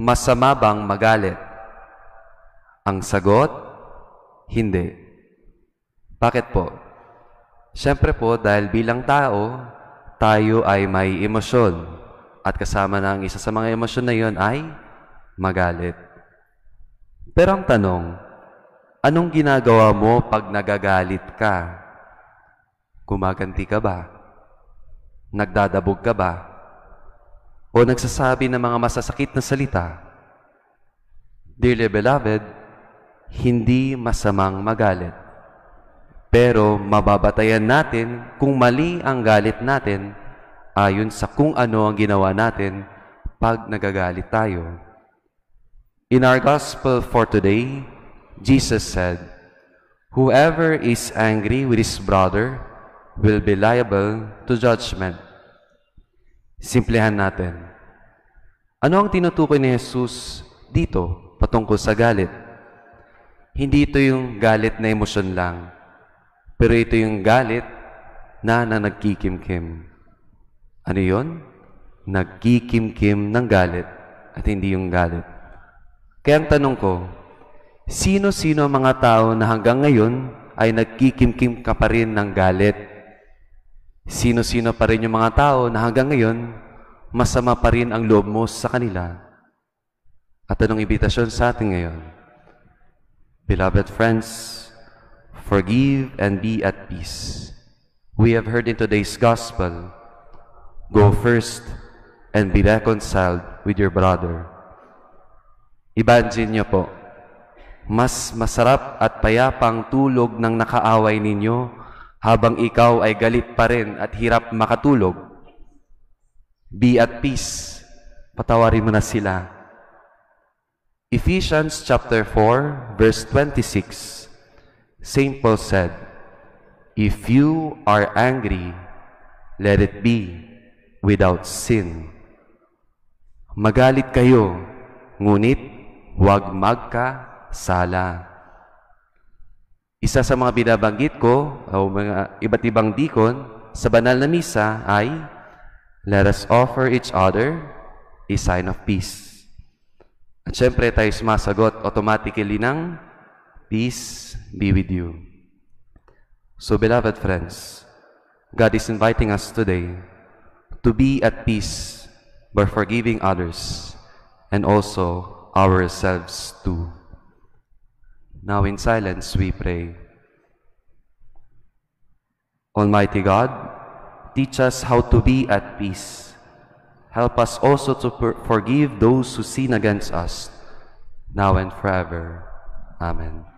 masama bang magalit? Ang sagot, hindi. Bakit po? Siyempre po, dahil bilang tao, tayo ay may emosyon. At kasama na ang isa sa mga emosyon na yon ay magalit. Pero ang tanong, anong ginagawa mo pag nagagalit ka? Gumaganti ka ba? Nagdadabog ka ba? O nagsasabi ng mga masasakit na salita? Dearly beloved, hindi masamang magalit. Pero mababatayan natin kung mali ang galit natin ayon sa kung ano ang ginawa natin pag nagagalit tayo. In our gospel for today, Jesus said, "Whoever is angry with his brother will be liable to judgment." Simplihan natin. Ano ang tinutukoy ni Jesus dito patungkol sa galit? Hindi ito yung galit na emosyon lang, pero ito yung galit na nagkikimkim. Ano yun? Nagkikimkim ng galit at hindi yung galit. Kaya ang tanong ko, sino-sino ang mga tao na hanggang ngayon ay nagkikimkim ka pa rin ng galit? Sino-sino pa rin yung mga tao na hanggang ngayon masama pa rin ang loob mo sa kanila? At anong imbitasyon sa atin ngayon? Beloved friends, forgive and be at peace. We have heard in today's gospel, go first and be reconciled with your brother. Imagine niyo po, mas masarap at payapang tulog ng nakaaway ninyo habang ikaw ay galit pa rin at hirap makatulog. Be at peace. Patawarin mo na sila. Ephesians chapter 4, verse 26, St. Paul said, "If you are angry, let it be without sin." Magalit kayo, ngunit huwag magkasala. Isa sa mga binabanggit ko, o mga iba't ibang dikon, sa banal na misa ay, let us offer each other a sign of peace. At syempre tayo sumasagot automatically ng, peace be with you. So beloved friends, God is inviting us today to be at peace by forgiving others and also ourselves too. Now in silence we pray. Almighty God, teach us how to be at peace. Help us also to forgive those who sin against us, now and forever. Amen.